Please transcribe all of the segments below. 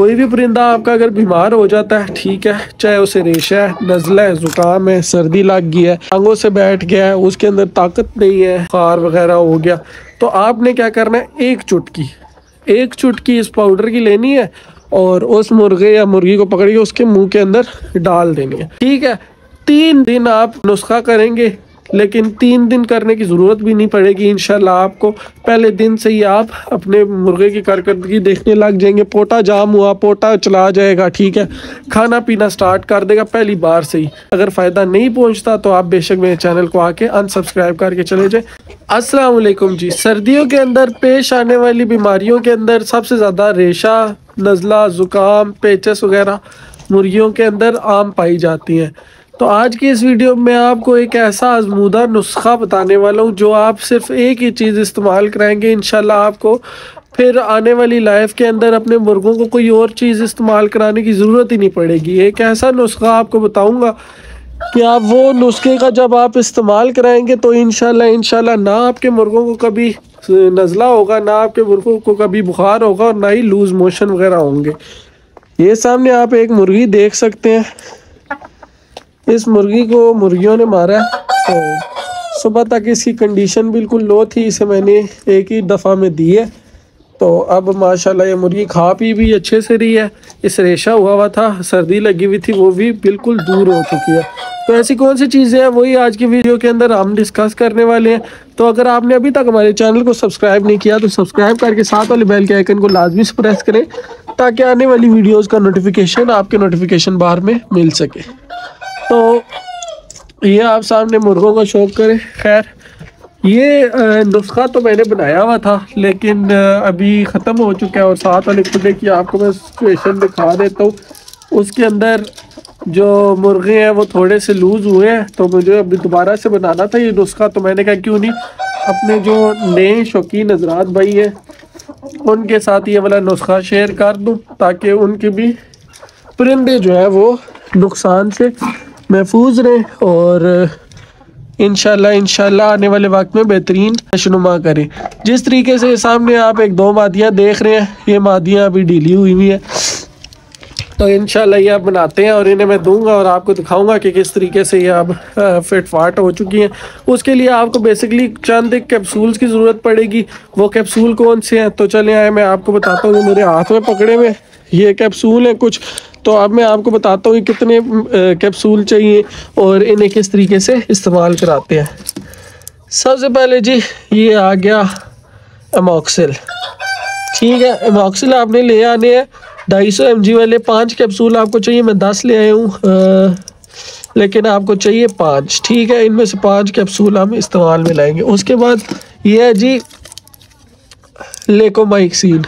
कोई भी परिंदा आपका अगर बीमार हो जाता है, ठीक है, चाहे उसे रेशा है, नज़ला है, ज़ुकाम है, सर्दी लग गई है, टांगों से बैठ गया है, उसके अंदर ताकत नहीं है, बुखार वगैरह हो गया, तो आपने क्या करना है, एक चुटकी इस पाउडर की लेनी है और उस मुर्गे या मुर्गी को पकड़ के उसके मुंह के अंदर डाल देनी है। ठीक है, 3 दिन आप नुस्खा करेंगे, लेकिन 3 दिन करने की ज़रूरत भी नहीं पड़ेगी इंशाल्लाह। आपको पहले दिन से ही आप अपने मुर्गे की कारकर्दगी देखने लग जाएंगे। पोटा जाम हुआ, पोटा चला जाएगा, ठीक है, खाना पीना स्टार्ट कर देगा पहली बार से ही। अगर फ़ायदा नहीं पहुंचता तो आप बेशक मेरे चैनल को आके अनसब्सक्राइब करके चले जाए। अस्सलाम वालेकुम जी। सर्दियों के अंदर पेश आने वाली बीमारियों के अंदर सबसे ज़्यादा रेशा, नज़ला, ज़ुकाम, पेचस वगैरह मुर्गियों के अंदर आम पाई जाती हैं। तो आज की इस वीडियो में आपको एक ऐसा आजमूदा नुस्खा बताने वाला हूँ जो आप सिर्फ एक ही चीज़ इस्तेमाल कराएंगे, इंशाल्लाह आपको फिर आने वाली लाइफ के अंदर अपने मुर्गों को कोई और चीज़ इस्तेमाल कराने की ज़रूरत ही नहीं पड़ेगी। एक ऐसा नुस्खा आपको बताऊँगा कि आप वो नुस्खे का जब आप इस्तेमाल कराएंगे तो इंशाल्लाह ना आपके मुर्गों को कभी नज़ला होगा, ना आपके मुर्गों को कभी बुखार होगा और ना ही लूज़ मोशन वगैरह होंगे। ये सामने आप एक मुर्गी देख सकते हैं। इस मुर्गी को मुर्गियों ने मारा है, तो सुबह तक इसकी कंडीशन बिल्कुल लो थी, इसे मैंने एक ही दफ़ा में दी है। तो अब माशाल्लाह ये मुर्गी खा पी भी अच्छे से रही है। इस रेशा हुआ था, सर्दी लगी हुई थी, वो भी बिल्कुल दूर हो चुकी है। तो ऐसी कौन सी चीज़ें हैं वही आज की वीडियो के अंदर हम डिस्कस करने वाले हैं। तो अगर आपने अभी तक हमारे चैनल को सब्सक्राइब नहीं किया तो सब्सक्राइब करके साथ वाले बेल के आइकन को लाजमी से प्रेस करें ताकि आने वाली वीडियोज़ का नोटिफिकेशन आपके नोटिफिकेशन बार में मिल सके। तो ये आप सामने मुर्गों का शौक करें। खैर, ये नुस्खा तो मैंने बनाया हुआ था लेकिन अभी ख़त्म हो चुका है और साथ वाले खुले की आपको मैं सिचुएशन दिखा देता हूँ। उसके अंदर जो मुर्गे हैं वो थोड़े से लूज़ हुए हैं, तो मुझे अभी दोबारा से बनाना था ये नुस्खा। तो मैंने कहा क्यों नहीं अपने जो नए शौकीन हज़रात भाई हैं उनके साथ ये वाला नुस्खा शेयर कर दूँ ताकि उनके भी परिंदे जो है वो नुकसान से महफूज रहें और इंशाल्लाह आने वाले वक्त में बेहतरीन नशोनुमा करें। जिस तरीके से सामने आप 1-2 मादियाँ देख रहे हैं, ये मादियाँ अभी ढीली हुई है, तो इंशाल्लाह ये आप बनाते हैं और इन्हें मैं दूंगा और आपको दिखाऊंगा कि किस तरीके से ये अब फिट फाट हो चुकी हैं। उसके लिए आपको बेसिकली चंद एक कैप्सूल्स की ज़रूरत पड़ेगी। वो कैप्सूल कौन से हैं तो चले आए मैं आपको बताता हूँ। मेरे हाथ में पकड़े हुए ये कैप्सूल हैं कुछ, तो अब मैं आपको बताता हूँ कितने कैप्सूल चाहिए और इन्हें किस तरीके से इस्तेमाल कराते हैं। सबसे पहले जी ये आ गया एमॉक्सिल। ठीक है, एमॉक्सिल आपने ले आने हैं 250 mg वाले 5 कैप्सूल आपको चाहिए। मैं 10 ले आया हूँ लेकिन आपको चाहिए 5। ठीक है, इनमें से 5 कैप्सूल हम इस्तेमाल में लाएंगे। उसके बाद ये है जी लेकोमाइक्सिन।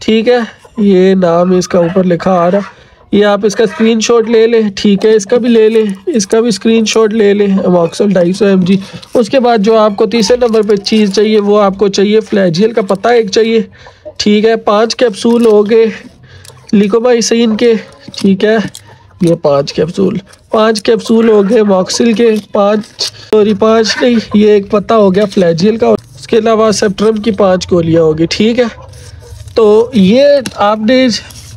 ठीक है, ये नाम इसका ऊपर लिखा आ रहा है, ये आप इसका स्क्रीनशॉट ले लें। ठीक है, इसका भी ले लें, इसका भी स्क्रीनशॉट ले लें, एमॉक्सिल 250 mg। उसके बाद जो आपको तीसरे नंबर पे चीज़ चाहिए वो आपको चाहिए फ्लैजियल का पत्ता एक चाहिए। ठीक है, 5 कैप्सूल हो गए लिकोमाइसिन के। ठीक है, ये 5 कैप्सूल हो गए एमॉक्सिल के। 5 नहीं, ये एक पत्ता हो गया फ्लैजियल का। उसके अलावा सेप्ट्रम की 5 गोलियाँ होगी। ठीक है, तो ये आपने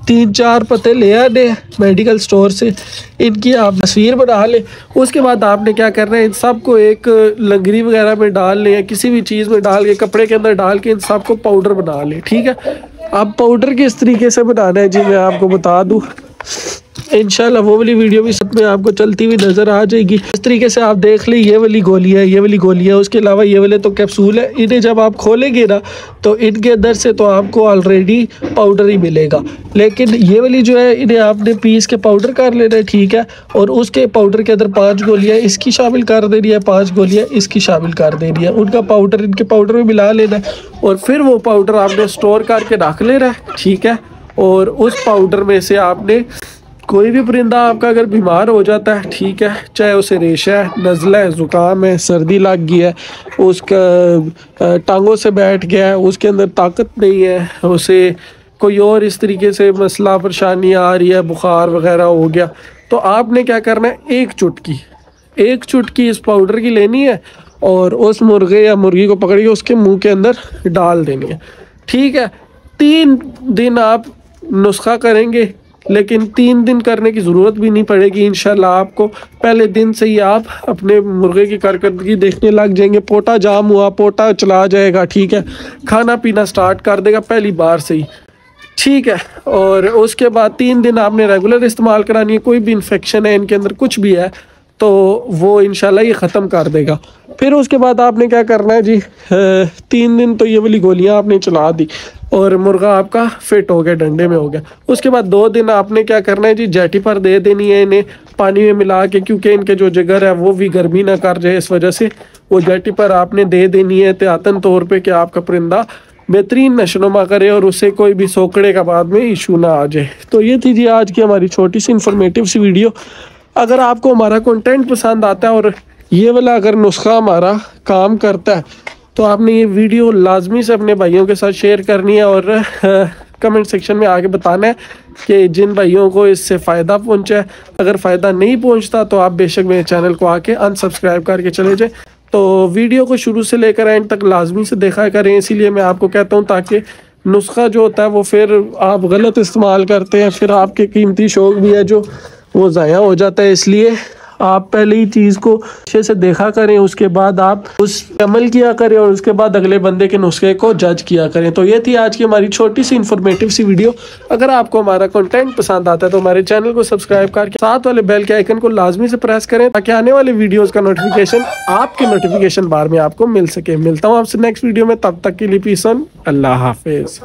3-4 पत्ते ले आने मेडिकल स्टोर से, इनकी आप तस्वीर बना लें। उसके बाद आपने क्या करना है, इन सबको एक लंगरी वगैरह में डाल लें या किसी भी चीज़ में डाल के, कपड़े के अंदर डाल के इन सबको पाउडर बना लें। ठीक है, अब पाउडर किस तरीके से बनाना है जी मैं आपको बता दूँ। इंशाल्लाह वो वाली वीडियो भी सब में आपको चलती हुई नज़र आ जाएगी। इस तरीके से आप देख लें, ये वाली गोली है, ये वाली गोली है, उसके अलावा ये वाले तो कैप्सूल है। इन्हें जब आप खोलेंगे ना तो इनके अंदर से तो आपको ऑलरेडी पाउडर ही मिलेगा, लेकिन ये वाली जो है इन्हें आपने पीस के पाउडर कर लेना है। ठीक है, और उसके पाउडर के अंदर 5 गोलियाँ इसकी शामिल कर देनी है, 5 गोलियाँ इसकी शामिल कर देनी है। उनका पाउडर इनके पाउडर में मिला लेना है और फिर वो पाउडर आपने स्टोर करके रख लेना है। ठीक है, और उस पाउडर में से आपने कोई भी परिंदा आपका अगर बीमार हो जाता है, ठीक है, चाहे उसे रेशा है, नज़ला है, ज़ुकाम है, सर्दी लग गई है, उसका टांगों से बैठ गया है, उसके अंदर ताकत नहीं है, उसे कोई और इस तरीके से मसला परेशानी आ रही है, बुखार वगैरह हो गया, तो आपने क्या करना है, एक चुटकी इस पाउडर की लेनी है और उस मुर्गे या मुर्गी को पकड़ के उसके मुंह के अंदर डाल देनी है। ठीक है, 3 दिन आप नुस्खा करेंगे, लेकिन 3 दिन करने की ज़रूरत भी नहीं पड़ेगी इंशाल्लाह। आपको पहले दिन से ही आप अपने मुर्गे की कारकर्दगी देखने लग जाएंगे। पोटा जाम हुआ, पोटा चला जाएगा, ठीक है, खाना पीना स्टार्ट कर देगा पहली बार से ही, ठीक है। और उसके बाद 3 दिन आपने रेगुलर इस्तेमाल करानी है। कोई भी इन्फेक्शन है इनके अंदर, कुछ भी है, तो वो इंशाल्लाह ये ख़त्म कर देगा। फिर उसके बाद आपने क्या करना है जी, 3 दिन तो ये वाली गोलियां आपने चला दी और मुर्गा आपका फिट हो गया, डंडे में हो गया। उसके बाद 2 दिन आपने क्या करना है जी, जेटी पर दे देनी है इन्हें पानी में मिला के, क्योंकि इनके जो जिगर है वो भी गर्मी ना कर जाए, इस वजह से वो जेटी पर आपने दे देनी है एहतियातन तौर पर कि आपका परिंदा बेहतरीन नशोनुमा करे और उससे कोई भी सोकड़े का बाद में इशू ना आ जाए। तो ये थी जी आज की हमारी छोटी सी इंफॉर्मेटिव सी वीडियो। अगर आपको हमारा कंटेंट पसंद आता है और ये वाला अगर नुस्खा हमारा काम करता है, तो आपने ये वीडियो लाजमी से अपने भाइयों के साथ शेयर करनी है और कमेंट सेक्शन में आके बताना है कि जिन भाइयों को इससे फ़ायदा पहुंचा है। अगर फ़ायदा नहीं पहुंचता तो आप बेशक मेरे चैनल को आके अनसब्सक्राइब करके चले जाए। तो वीडियो को शुरू से लेकर एंड तक लाजमी से देखा करें, इसीलिए मैं आपको कहता हूँ, ताकि नुस्खा जो होता है वो फिर आप गलत इस्तेमाल करते हैं, फिर आपके कीमती शौक भी है जो वो ज़ाया हो जाता है। इसलिए आप पहले ही चीज़ को अच्छे से देखा करें, उसके बाद आप उस अमल किया करें और उसके बाद अगले बंदे के नुस्खे को जज किया करें। तो ये थी आज की हमारी छोटी सी इन्फॉर्मेटिव सी वीडियो। अगर आपको हमारा कंटेंट पसंद आता है तो हमारे चैनल को सब्सक्राइब करके साथ वाले बेल के आइकन को लाजमी से प्रेस करें, ताकि आने वाले वीडियोज़ का नोटिफिकेशन आपके नोटिफिकेशन बार में आपको मिल सके। मिलता हूँ आपसे नेक्स्ट वीडियो में, तब तक के लिए पीस ऑन, अल्लाह हाफिज़।